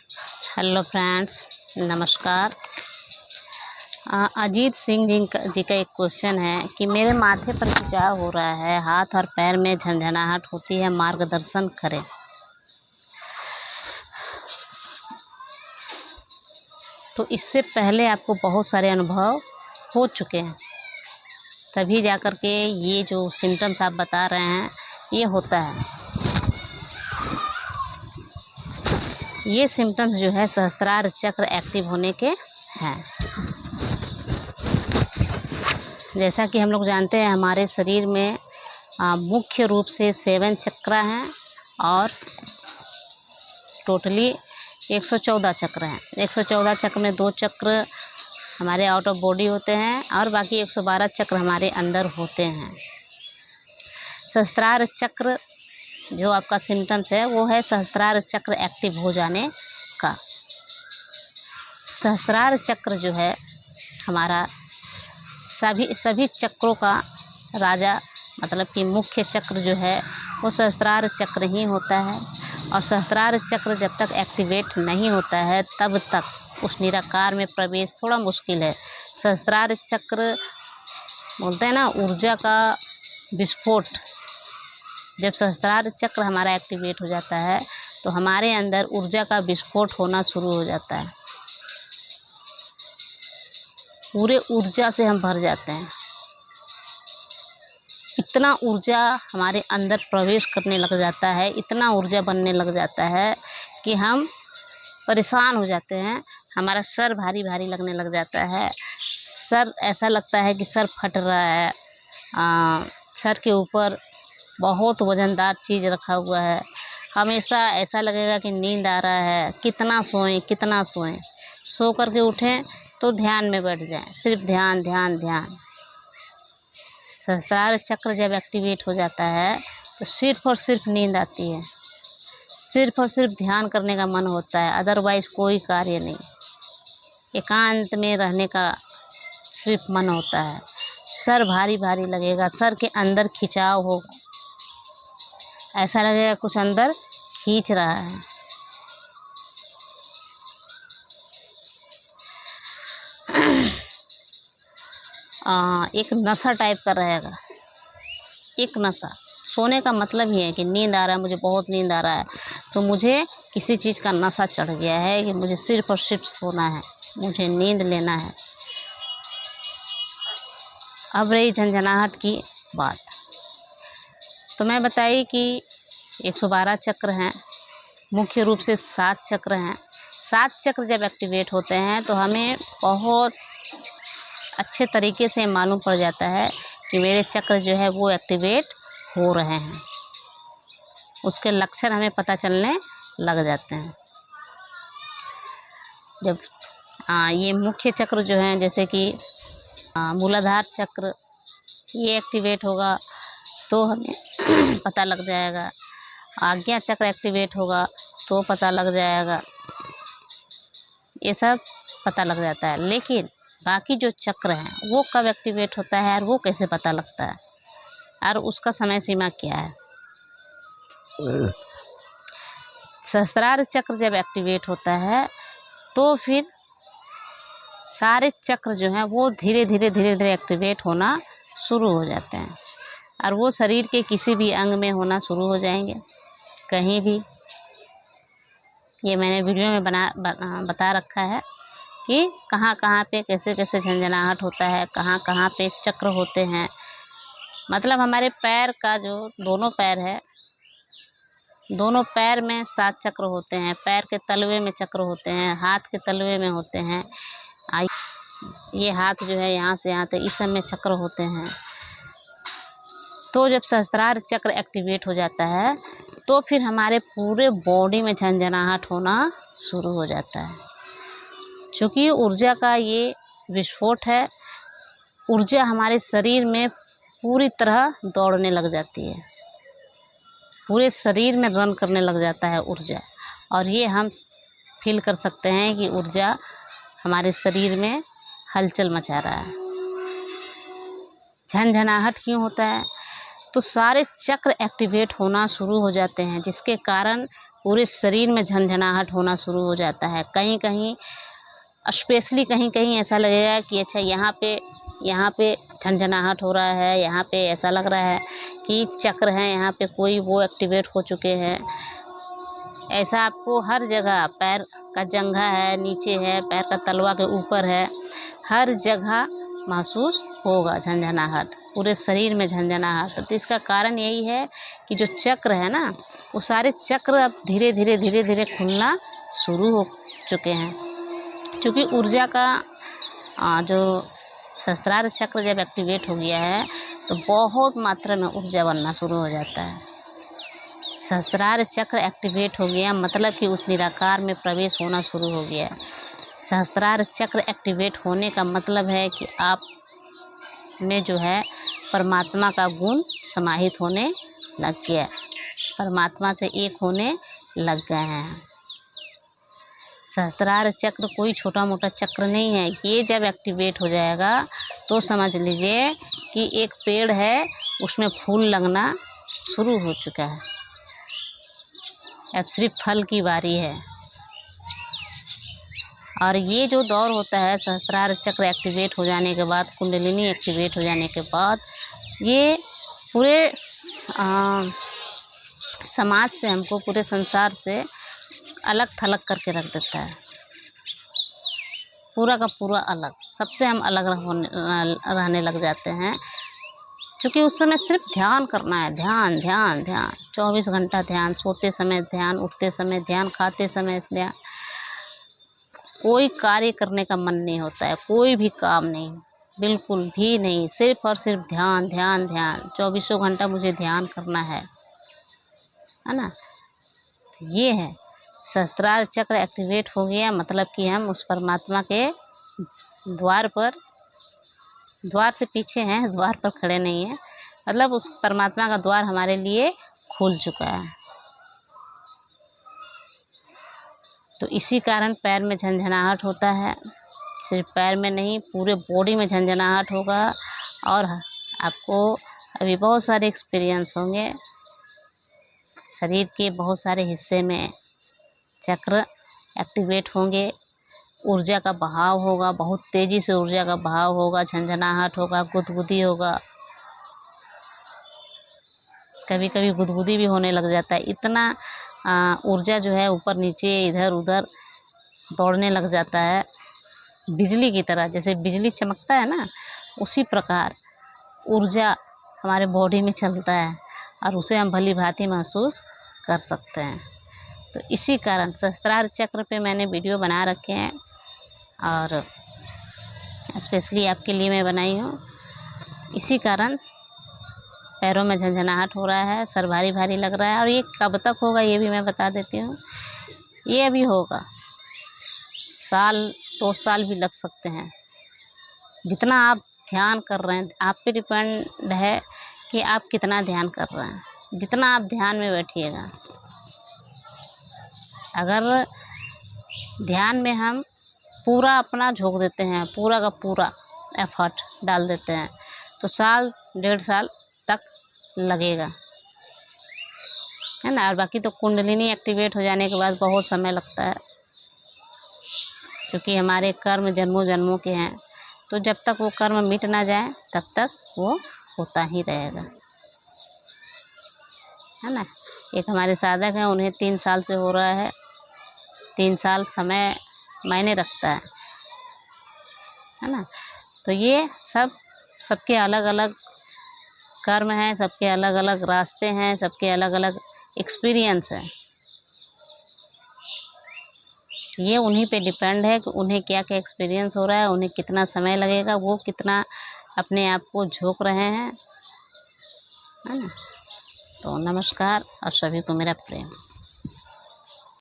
Hello friends, नमस्कार। अजीत सिंह जी का एक क्वेश्चन है कि मेरे माथे पर खिंचाव हो रहा है, हाथ और पैर में झंझनाहट होती है, मार्गदर्शन करें। तो इससे पहले आपको बहुत सारे अनुभव हो चुके हैं, तभी जाकर के ये जो सिम्टम्स आप बता रहे हैं ये होता है। ये सिम्टम्स जो है सहस्त्रार चक्र एक्टिव होने के हैं। जैसा कि हम लोग जानते हैं हमारे शरीर में मुख्य रूप से 7 चक्र हैं और टोटली 114 चक्र हैं। 114 चक्र में 2 चक्र हमारे आउट ऑफ बॉडी होते हैं और बाकी 112 चक्र हमारे अंदर होते हैं। सहस्त्रार चक्र जो आपका सिम्टम्स है वो है सहस्त्रार चक्र एक्टिव हो जाने का। सहस्त्रार चक्र जो है हमारा सभी चक्रों का राजा, मतलब कि मुख्य चक्र जो है वो सहस्त्रार चक्र ही होता है। और सहस्त्रार चक्र जब तक एक्टिवेट नहीं होता है तब तक उस निराकार में प्रवेश थोड़ा मुश्किल है। सहस्त्रार चक्र बोलते हैं ना ऊर्जा का विस्फोट। जब सहस्त्रार चक्र हमारा एक्टिवेट हो जाता है तो हमारे अंदर ऊर्जा का विस्फोट होना शुरू हो जाता है। पूरे ऊर्जा से हम भर जाते हैं। इतना ऊर्जा हमारे अंदर प्रवेश करने लग जाता है, इतना ऊर्जा बनने लग जाता है कि हम परेशान हो जाते हैं। हमारा सर भारी भारी लगने लग जाता है। सर ऐसा लगता है कि सर फट रहा है। सर के ऊपर बहुत वज़नदार चीज़ रखा हुआ है। हमेशा ऐसा लगेगा कि नींद आ रहा है, कितना सोएं कितना सोएं। सो करके उठें तो ध्यान में बैठ जाएं, सिर्फ ध्यान ध्यान ध्यान। सहस्त्रार चक्र जब एक्टिवेट हो जाता है तो सिर्फ और सिर्फ नींद आती है, सिर्फ और सिर्फ ध्यान करने का मन होता है, अदरवाइज़ कोई कार्य नहीं। एकांत में रहने का सिर्फ मन होता है। सर भारी भारी लगेगा, सर के अंदर खिंचाव होगा, ऐसा लगेगा कुछ अंदर खींच रहा है। एक नशा टाइप का रहेगा, एक नशा। सोने का मतलब ही है कि नींद आ रहा है, मुझे बहुत नींद आ रहा है, तो मुझे किसी चीज़ का नशा चढ़ गया है कि मुझे सिर्फ और सिर्फ सोना है, मुझे नींद लेना है। अब रही झंझनाहट की बात, तो मैं बताई कि 112 चक्र हैं, मुख्य रूप से 7 चक्र हैं। 7 चक्र जब एक्टिवेट होते हैं तो हमें बहुत अच्छे तरीके से मालूम पड़ जाता है कि मेरे चक्र जो है वो एक्टिवेट हो रहे हैं। उसके लक्षण हमें पता चलने लग जाते हैं। जब ये मुख्य चक्र जो हैं जैसे कि मूलाधार चक्र ये एक्टिवेट होगा तो हमें पता लग जाएगा। आज्ञा चक्र एक्टिवेट होगा तो पता लग जाएगा। ये सब पता लग जाता है। लेकिन बाकी जो चक्र हैं वो कब एक्टिवेट होता है और वो कैसे पता लगता है और उसका समय सीमा क्या है? सहस्त्रार चक्र जब एक्टिवेट होता है तो फिर सारे चक्र जो हैं वो धीरे धीरे एक्टिवेट होना शुरू हो जाते हैं और वो शरीर के किसी भी अंग में होना शुरू हो जाएंगे, कहीं भी। ये मैंने वीडियो में बता रखा है कि कहाँ कहाँ पे कैसे कैसे झंझनाहट होता है, कहाँ कहाँ पे चक्र होते हैं। मतलब हमारे पैर का जो दोनों पैर है, दोनों पैर में 7 चक्र होते हैं। पैर के तलवे में चक्र होते हैं, हाथ के तलवे में होते हैं। ये हाथ जो है यहाँ से यहाँ तक इस सब में चक्र होते हैं। तो जब सहस्त्रार चक्र एक्टिवेट हो जाता है तो फिर हमारे पूरे बॉडी में झंझनाहट होना शुरू हो जाता है। क्योंकि ऊर्जा का ये विस्फोट है, ऊर्जा हमारे शरीर में पूरी तरह दौड़ने लग जाती है, पूरे शरीर में रन करने लग जाता है ऊर्जा। और ये हम फील कर सकते हैं कि ऊर्जा हमारे शरीर में हलचल मचा रहा है। झंझनाहट क्यों होता है? तो सारे चक्र एक्टिवेट होना शुरू हो जाते हैं, जिसके कारण पूरे शरीर में झंझनाहट होना शुरू हो जाता है। कहीं कहीं स्पेशली कहीं कहीं ऐसा लगेगा कि अच्छा यहाँ पे झंझनाहट हो रहा है, यहाँ पे ऐसा लग रहा है कि चक्र हैं यहाँ पे कोई वो एक्टिवेट हो चुके हैं। ऐसा आपको हर जगह, पैर का जंघा है, नीचे है, पैर का तलवा के ऊपर है, हर जगह महसूस होगा झंझनाहट, पूरे शरीर में झंझनाहट। तो इसका कारण यही है कि जो चक्र है ना, वो सारे चक्र अब धीरे धीरे खुलना शुरू हो चुके हैं। क्योंकि ऊर्जा का जो सहस्त्रार चक्र जब एक्टिवेट हो गया है तो बहुत मात्रा में ऊर्जा बनना शुरू हो जाता है। सहस्त्रार चक्र एक्टिवेट हो गया मतलब कि उस निराकार में प्रवेश होना शुरू हो गया है। सहस्त्रार चक्र एक्टिवेट होने का मतलब है कि आप में जो है परमात्मा का गुण समाहित होने लग गया, परमात्मा से एक होने लग गए हैं। सहस्त्रार चक्र कोई छोटा मोटा चक्र नहीं है। ये जब एक्टिवेट हो जाएगा तो समझ लीजिए कि एक पेड़ है, उसमें फूल लगना शुरू हो चुका है, अब सिर्फ फल की बारी है। और ये जो दौर होता है सहस्त्रार चक्र एक्टिवेट हो जाने के बाद, कुंडलिनी एक्टिवेट हो जाने के बाद, ये पूरे समाज से, हमको पूरे संसार से अलग थलग करके रख देता है, पूरा का पूरा अलग, सबसे हम अलग रहने लग जाते हैं। क्योंकि उस समय सिर्फ ध्यान करना है, ध्यान ध्यान ध्यान, 24 घंटा ध्यान, सोते समय ध्यान, उठते समय ध्यान, खाते समय ध्यान। कोई कार्य करने का मन नहीं होता है, कोई भी काम नहीं, बिल्कुल भी नहीं, सिर्फ और सिर्फ ध्यान ध्यान ध्यान। 24 घंटा मुझे ध्यान करना है ना। तो ये है सहस्त्रार चक्र एक्टिवेट हो गया मतलब कि हम उस परमात्मा के द्वार पर, द्वार से पीछे हैं, द्वार पर खड़े नहीं हैं, मतलब उस परमात्मा का द्वार हमारे लिए खुल चुका है। तो इसी कारण पैर में झंझनाहट होता है, सिर्फ पैर में नहीं, पूरे बॉडी में झंझनाहट होगा। और आपको अभी बहुत सारे एक्सपीरियंस होंगे, शरीर के बहुत सारे हिस्से में चक्र एक्टिवेट होंगे, ऊर्जा का बहाव होगा, बहुत तेज़ी से ऊर्जा का बहाव होगा, झंझनाहट होगा, गुदगुदी होगा, कभी कभी गुदगुदी भी होने लग जाता है। इतना ऊर्जा जो है ऊपर नीचे इधर उधर दौड़ने लग जाता है, बिजली की तरह, जैसे बिजली चमकता है ना, उसी प्रकार ऊर्जा हमारे बॉडी में चलता है और उसे हम भली भांति महसूस कर सकते हैं। तो इसी कारण सहस्त्रार चक्र पे मैंने वीडियो बना रखे हैं और स्पेशली आपके लिए मैं बनाई हूँ। इसी कारण पैरों में झंझनाहट हो रहा है, सर भारी भारी लग रहा है। और ये कब तक होगा ये भी मैं बता देती हूँ। ये अभी होगा, साल 2 साल भी लग सकते हैं। जितना आप ध्यान कर रहे हैं, आप पे डिपेंड है कि आप कितना ध्यान कर रहे हैं। जितना आप ध्यान में बैठिएगा, अगर ध्यान में हम पूरा अपना झोंक देते हैं, पूरा का पूरा एफर्ट डाल देते हैं, तो साल 1.5 साल तक लगेगा, है ना। और बाकी तो कुंडलिनी एक्टिवेट हो जाने के बाद बहुत समय लगता है, क्योंकि हमारे कर्म जन्मों जन्मों के हैं। तो जब तक वो कर्म मिट ना जाए तब तक वो होता ही रहेगा, है ना। एक हमारे साधक हैं, उन्हें 3 साल से हो रहा है। 3 साल समय मायने रखता है ना। तो ये सबके अलग अलग कर्म हैं, सबके अलग अलग रास्ते हैं, सबके अलग अलग एक्सपीरियंस है। ये उन्हीं पे डिपेंड है कि उन्हें क्या क्या एक्सपीरियंस हो रहा है, उन्हें कितना समय लगेगा, वो कितना अपने आप को झोंक रहे हैं, है ना। तो नमस्कार और सभी को मेरा प्रेम।